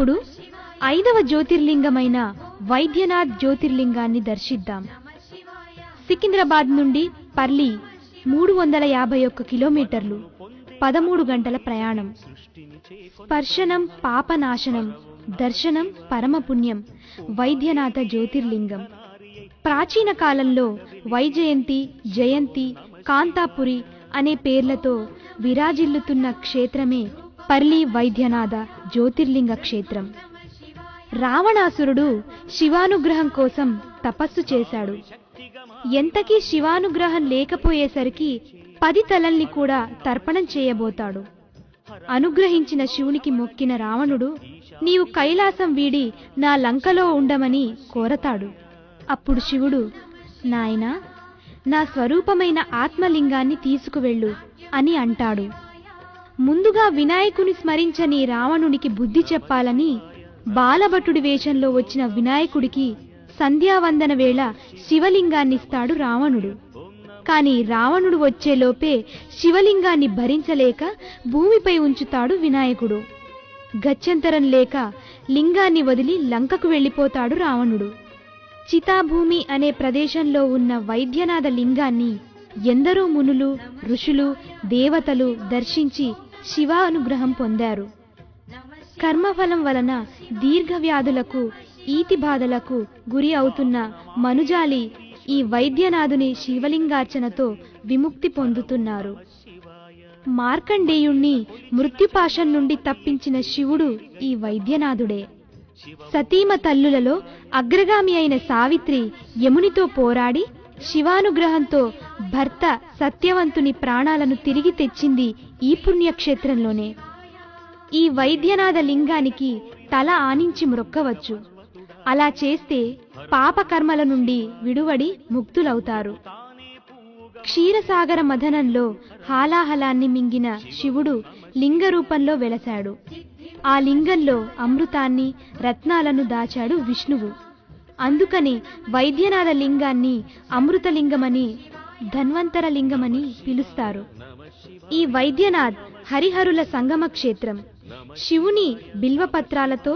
ఇప్పుడు 5వ జ్యోతిర్లింగమైన వైద్యనాథ్ జ్యోతిర్లింగాన్ని దర్శిద్దాం. సికింద్రాబాద్ నుండి పర్లి 351 కిలోమీటర్లు, 13 గంటల ప్రయాణం. స్పర్శనం పాపనాశనం, దర్శనం పరమపుణ్యం. వైద్యనాథ జ్యోతిర్లింగం ప్రాచీన కాలంలో వైజయంతి, జయంతి, కాంతాపురి అనే పేర్లతో విరాజిల్లుతున్న క్షేత్రమే పర్లి వైద్యనాథ జ్యోతిర్లింగ క్షేత్రం. రావణాసురుడు శివానుగ్రహం కోసం తపస్సు చేశాడు. ఎంతకీ శివానుగ్రహం లేకపోయేసరికి 10 తలల్ని కూడా తర్పణం చేయబోతాడు. అనుగ్రహించిన శివునికి మొక్కిన రావణుడు, నీవు కైలాసం వీడి నా లంకలో ఉండమని కోరతాడు. అప్పుడు శివుడు, నాయనా, నా స్వరూపమైన ఆత్మలింగాన్ని తీసుకువెళ్ళు అని అంటాడు. ముందుగా వినాయకుని స్మరించని రావణునికి బుద్ధి చెప్పాలని బాలభటుడి వేషంలో వచ్చిన వినాయకుడికి సంధ్యావందన వేళ శివలింగాన్నిస్తాడు రావణుడు. కాని రావణుడు వచ్చేలోపే శివలింగాన్ని భరించలేక భూమిపై ఉంచుతాడు వినాయకుడు. గత్యంతరం లేక లింగాన్ని వదిలి లంకకు వెళ్ళిపోతాడు రావణుడు. చితాభూమి అనే ప్రదేశంలో ఉన్న వైద్యనాథ లింగాన్ని ఎందరో మునులు, ఋషులు, దేవతలు దర్శించి శివానుగ్రహం పొందారు. కర్మఫలం వలన దీర్ఘవ్యాధులకు, ఈతి బాధలకు గురి అవుతున్న మనుజాలి ఈ వైద్యనాథుని శివలింగార్చనతో విముక్తి పొందుతున్నారు. మార్కండేయుణ్ణి మృత్యుపాశం నుండి తప్పించిన శివుడు ఈ వైద్యనాథుడే. సతీమ తల్లులలో అగ్రగామి అయిన సావిత్రి యమునితో పోరాడి శివానుగ్రహంతో భర్త సత్యవంతుని ప్రాణాలను తిరిగి తెచ్చింది ఈ పుణ్యక్షేత్రంలోనే. ఈ వైద్యనాథ లింగానికి తల ఆనించి మ్రొక్కవచ్చు. అలా చేస్తే పాపకర్మల నుండి విడువడి ముక్తులవుతారు. క్షీరసాగర మథనంలో హాలాహలాన్ని మింగిన శివుడు లింగ రూపంలో వెలశాడు. ఆ లింగంలో అమృతాన్ని, రత్నాలను దాచాడు విష్ణువు. అందుకని వైద్యనాథ లింగాన్ని అమృతలింగమని, ధన్వంతర లింగమని పిలుస్తారు. ఈ వైద్యనాథ్ హరిహరుల సంగమ క్షేత్రం. శివుని బిల్వపత్రాలతో,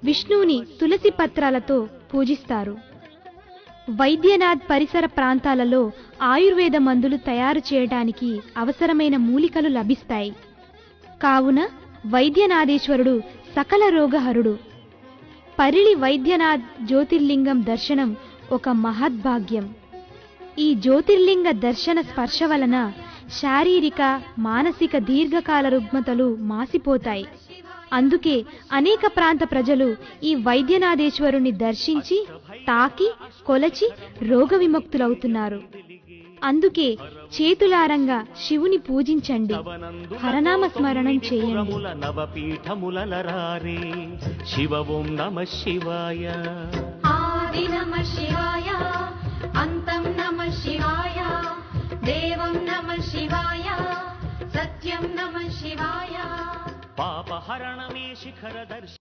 విష్ణువుని తులసి పత్రాలతో పూజిస్తారు. వైద్యనాథ్ పరిసర ప్రాంతాలలో ఆయుర్వేద మందులు తయారు చేయడానికి అవసరమైన మూలికలు లభిస్తాయి. కావున వైద్యనాథేశ్వరుడు సకల రోగహరుడు. పరిలి వైద్యనాథ్ జ్యోతిర్లింగం దర్శనం ఒక మహద్భాగ్యం. ఈ జ్యోతిర్లింగ దర్శన స్పర్శ వలన శారీరక, మానసిక దీర్ఘకాల రుగ్మతలు మాసిపోతాయి. అందుకే అనేక ప్రాంత ప్రజలు ఈ వైద్యనాథేశ్వరుని దర్శించి, తాకి, కొలచి రోగ విముక్తులవుతున్నారు. అందుకే చేతులారంగా శివుని పూజించండి, హరనామ స్మరణం చేయండి. శివ ఓం నమః శివాయ. ఆది నమః శివాయ, అంతం నమః శివాయ, దేవం నమః శివాయ, సత్యం నమః శివాయ. పాపహరణమే శిఖర దర్శనం.